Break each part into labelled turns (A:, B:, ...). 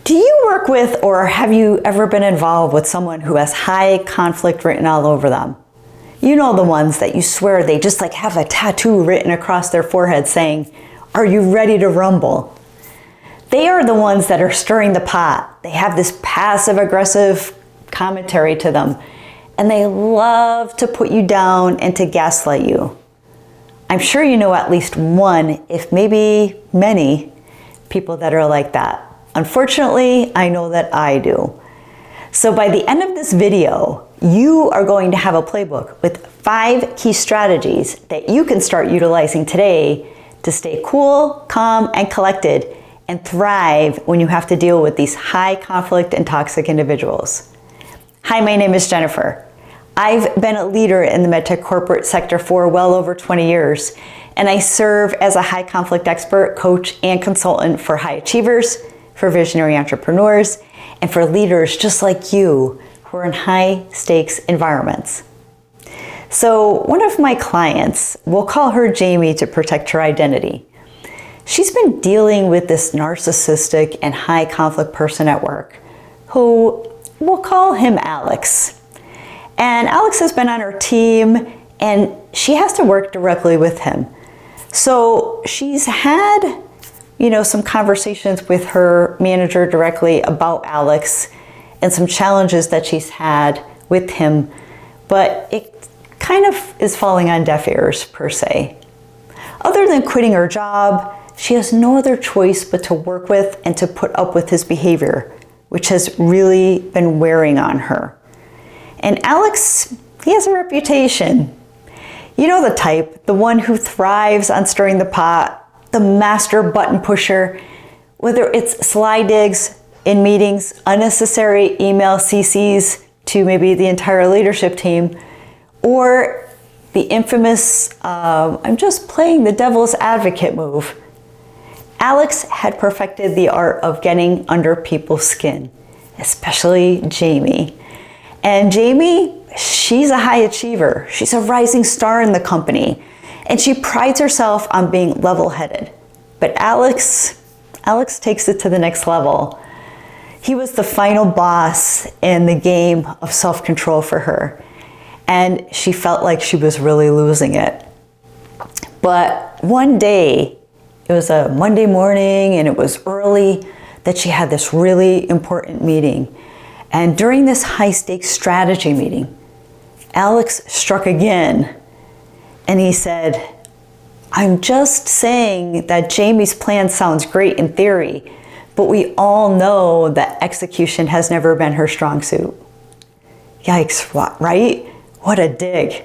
A: Do you work with, or have you ever been involved with someone who has high conflict written all over them? You know, the ones that you swear they just like have a tattoo written across their forehead saying, "Are you ready to rumble?" They are the ones that are stirring the pot. They have this passive aggressive commentary to them, and they love to put you down and to gaslight you. I'm sure you know at least one, if maybe many, people that are like that. Unfortunately, I know that I do. So by the end of this video, you are going to have a playbook with 5 key strategies that you can start utilizing today to stay cool, calm, and collected, and thrive when you have to deal with these high conflict and toxic individuals. Hi, my name is Jennifer. I've been a leader in the medtech corporate sector for well over 20 years, and I serve as a high conflict expert, coach, and consultant for high achievers, for visionary entrepreneurs, and for leaders just like you who are in high stakes environments. So one of my clients, we'll call her Jamie to protect her identity. She's been dealing with this narcissistic and high conflict person at work who, we'll call him Alex. And Alex has been on her team and she has to work directly with him. So she's had some conversations with her manager directly about Alex and some challenges that she's had with him, but it kind of is falling on deaf ears per se. Other than quitting her job, she has no other choice but to work with and to put up with his behavior, which has really been wearing on her. And Alex, he has a reputation. You know the type, the one who thrives on stirring the pot, the master button pusher, whether it's sly digs in meetings, unnecessary email CCs to maybe the entire leadership team, or the infamous, I'm just playing the devil's advocate move. Alex had perfected the art of getting under people's skin, especially Jamie. And Jamie, she's a high achiever. She's a rising star in the company. And she prides herself on being level-headed. But Alex takes it to the next level. He was the final boss in the game of self-control for her. And she felt like she was really losing it. But one day, it was a Monday morning and it was early, that she had this really important meeting. And during this high-stakes strategy meeting, Alex struck again. And he said, "I'm just saying that Jamie's plan sounds great in theory, but we all know that execution has never been her strong suit." Yikes, right? What a dig.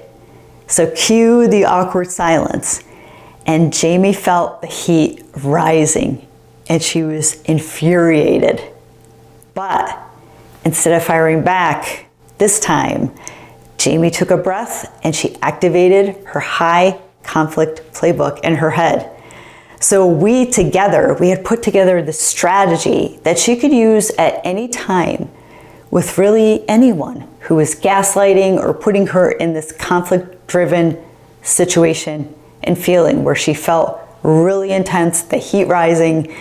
A: So cue the awkward silence. And Jamie felt the heat rising and she was infuriated. But instead of firing back, this time, Jamie took a breath and she activated her high conflict playbook in her head. So we had put together the strategy that she could use at any time with really anyone who was gaslighting or putting her in this conflict-driven situation and feeling where she felt really intense, the heat rising,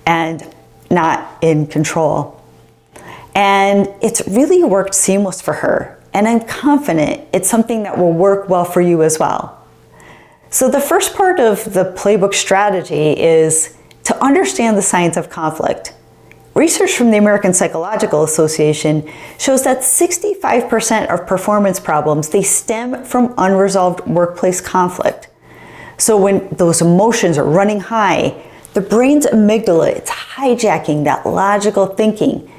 A: and not in control. And it's really worked seamless for her. And I'm confident it's something that will work well for you as well. So the first part of the playbook strategy is to understand the science of conflict. Research from the American Psychological Association shows that 65% of performance problems, they stem from unresolved workplace conflict. So when those emotions are running high, the brain's amygdala, it's hijacking that logical thinking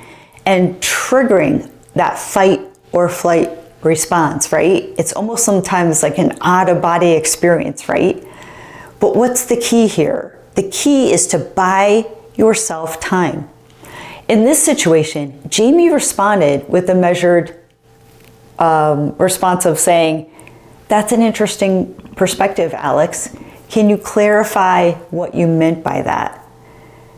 A: and triggering that fight or flight response, right? It's almost sometimes like an out-of-body experience, right? But what's the key here? The key is to buy yourself time. In this situation, Jamie responded with a measured response of saying, "That's an interesting perspective, Alex. Can you clarify what you meant by that?"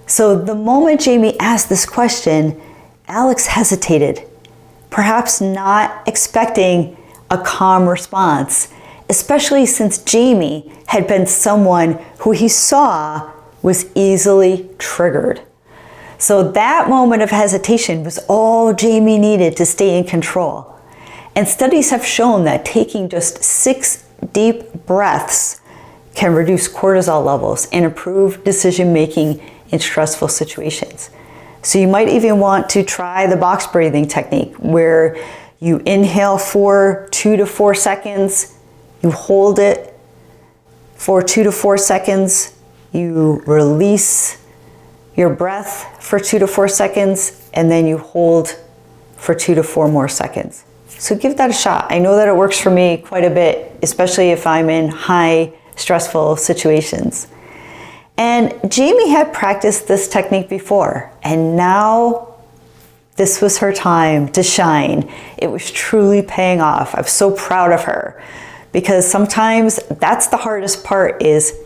A: So the moment Jamie asked this question, Alex hesitated, perhaps not expecting a calm response, especially since Jamie had been someone who he saw was easily triggered. So that moment of hesitation was all Jamie needed to stay in control. And studies have shown that taking just 6 deep breaths can reduce cortisol levels and improve decision making in stressful situations. So you might even want to try the box breathing technique, where you inhale for 2 to 4 seconds, you hold it for 2 to 4 seconds, you release your breath for 2 to 4 seconds, and then you hold for 2 to 4 more seconds. So give that a shot. I know that it works for me quite a bit, especially if I'm in high stressful situations. And Jamie had practiced this technique before, and now this was her time to shine. It was truly paying off. I'm so proud of her, because sometimes that's the hardest part, is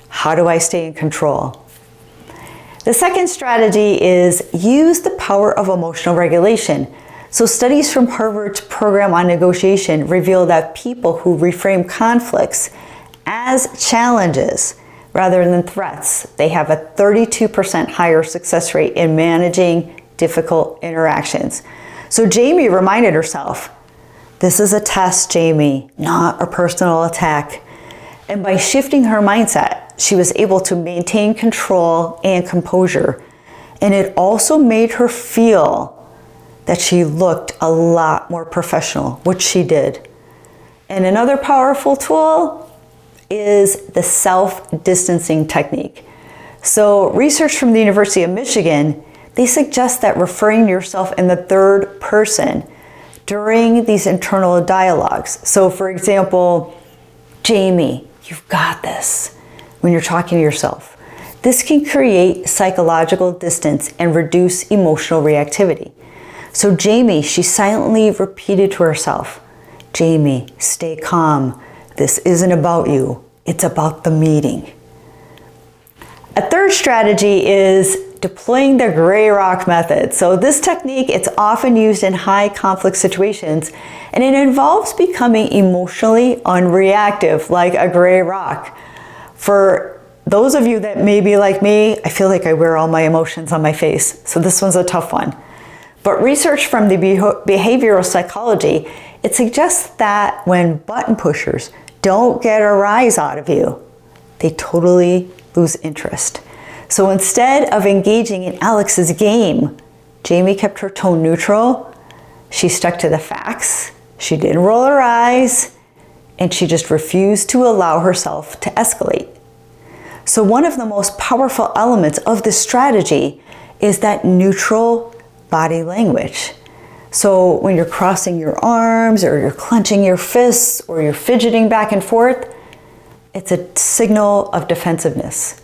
A: how do I stay in control? The second strategy is use the power of emotional regulation. So studies from Harvard's program on negotiation reveal that people who reframe conflicts as challenges rather than threats, they have a 32% higher success rate in managing difficult interactions. So Jamie reminded herself, this is a test, Jamie, not a personal attack. And by shifting her mindset, she was able to maintain control and composure. And it also made her feel that she looked a lot more professional, which she did. And another powerful tool is the self-distancing technique. So research from the University of Michigan, they suggest that referring to yourself in the third person during these internal dialogues. So for example, Jamie, you've got this, when you're talking to yourself. This can create psychological distance and reduce emotional reactivity. So Jamie, she silently repeated to herself, Jamie, stay calm. This isn't about you. It's about the meeting. A third strategy is deploying the gray rock method. So this technique, it's often used in high conflict situations, and it involves becoming emotionally unreactive, like a gray rock. For those of you that may be like me, I feel like I wear all my emotions on my face. So this one's a tough one. But research from the behavioral psychology, it suggests that when button pushers don't get a rise out of you, they totally lose interest. So instead of engaging in Alex's game, Jamie kept her tone neutral. She stuck to the facts. She didn't roll her eyes, and she just refused to allow herself to escalate. So one of the most powerful elements of this strategy is that neutral body language. So when you're crossing your arms, or you're clenching your fists, or you're fidgeting back and forth, it's a signal of defensiveness.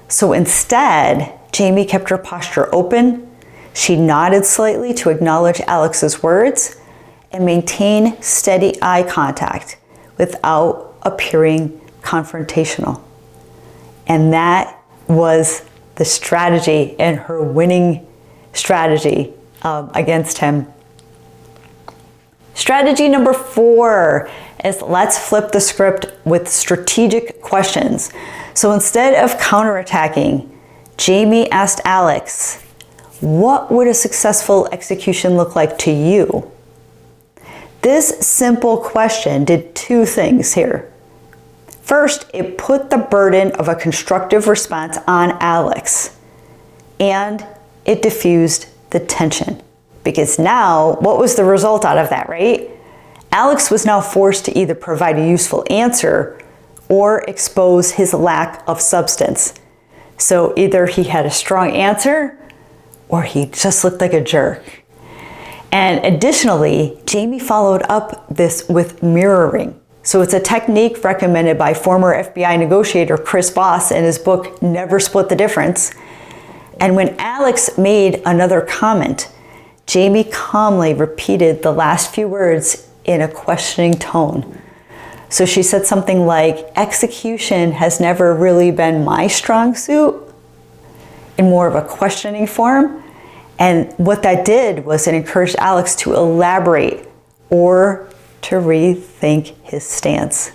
A: So instead, Jamie kept her posture open. She nodded slightly to acknowledge Alex's words and maintain steady eye contact without appearing confrontational. And that was the strategy, and her winning strategy against him. Strategy number 4 is let's flip the script with strategic questions. So instead of counterattacking, Jamie asked Alex, what would a successful execution look like to you? This simple question did 2 things here. First, it put the burden of a constructive response on Alex, and it diffused the tension. Because now, what was the result out of that, right? Alex was now forced to either provide a useful answer or expose his lack of substance. So either he had a strong answer or he just looked like a jerk. And additionally, Jamie followed up this with mirroring. So it's a technique recommended by former FBI negotiator Chris Voss in his book, Never Split the Difference. And when Alex made another comment, Jamie calmly repeated the last few words in a questioning tone. So she said something like, execution has never really been my strong suit, in more of a questioning form. And what that did was it encouraged Alex to elaborate or to rethink his stance.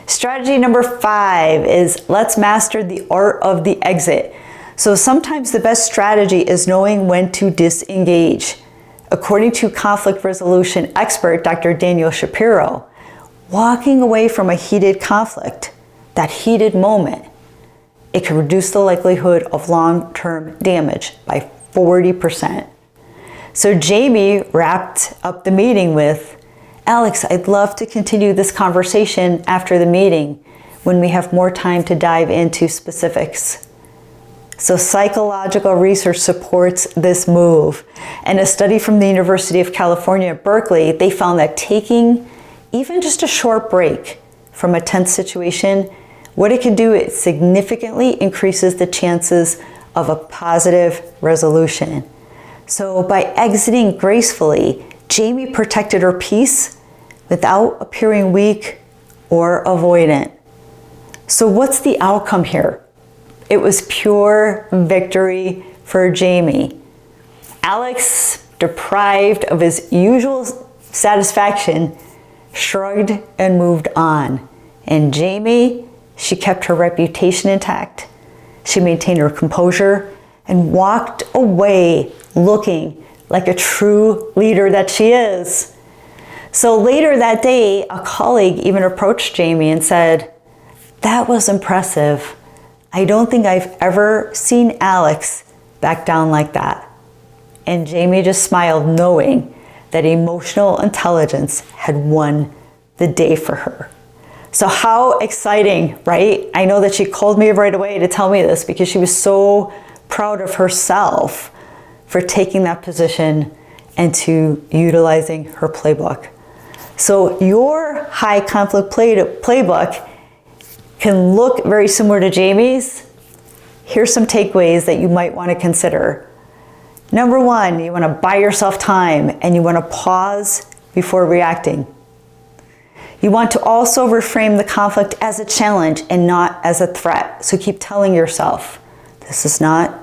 A: Strategy number 5 is let's master the art of the exit. So sometimes the best strategy is knowing when to disengage. According to conflict resolution expert Dr. Daniel Shapiro, walking away from a heated conflict, that heated moment, it can reduce the likelihood of long-term damage by 40%. So Jamie wrapped up the meeting with, "Alex, I'd love to continue this conversation after the meeting when we have more time to dive into specifics." So psychological research supports this move. And a study from the University of California at Berkeley, they found that taking even just a short break from a tense situation, what it can do, it significantly increases the chances of a positive resolution. So by exiting gracefully, Jamie protected her peace without appearing weak or avoidant. So what's the outcome here? It was pure victory for Jamie. Alex, deprived of his usual satisfaction, shrugged and moved on. And Jamie, she kept her reputation intact. She maintained her composure and walked away looking like a true leader that she is. So later that day, a colleague even approached Jamie and said, "That was impressive. I don't think I've ever seen Alex back down like that." And Jamie just smiled, knowing that emotional intelligence had won the day for her. So how exciting, right? I know that she called me right away to tell me this because she was so proud of herself for taking that position and to utilizing her playbook. So your high conflict playbook can look very similar to Jamie's. Here's some takeaways that you might want to consider. Number one, you want to buy yourself time and you want to pause before reacting. You want to also reframe the conflict as a challenge and not as a threat. So keep telling yourself, this is not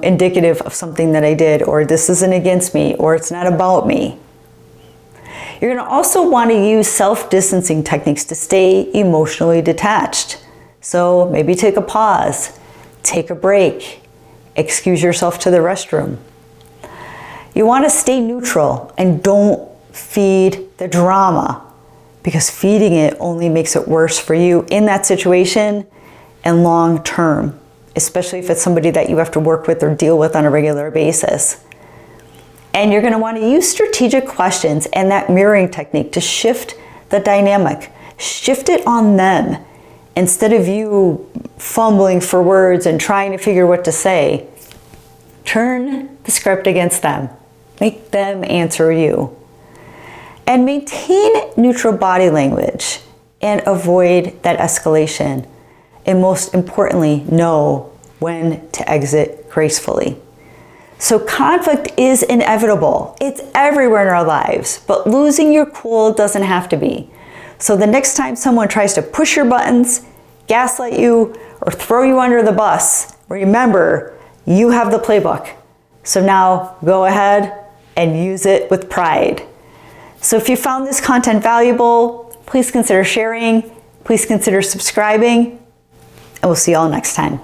A: indicative of something that I did, or this isn't against me, or it's not about me. You're going to also want to use self-distancing techniques to stay emotionally detached. So maybe take a pause, take a break, excuse yourself to the restroom. You want to stay neutral and don't feed the drama, because feeding it only makes it worse for you in that situation and long term, especially if it's somebody that you have to work with or deal with on a regular basis. And you're going to want to use strategic questions and that mirroring technique to shift the dynamic. Shift it on them instead of you fumbling for words and trying to figure what to say. Turn the script against them. Make them answer you. And maintain neutral body language and avoid that escalation. And most importantly, know when to exit gracefully. So conflict is inevitable. It's everywhere in our lives, but losing your cool doesn't have to be. So the next time someone tries to push your buttons, gaslight you, or throw you under the bus, remember, you have the playbook. So now go ahead and use it with pride. So if you found this content valuable, please consider sharing, please consider subscribing, and we'll see you all next time.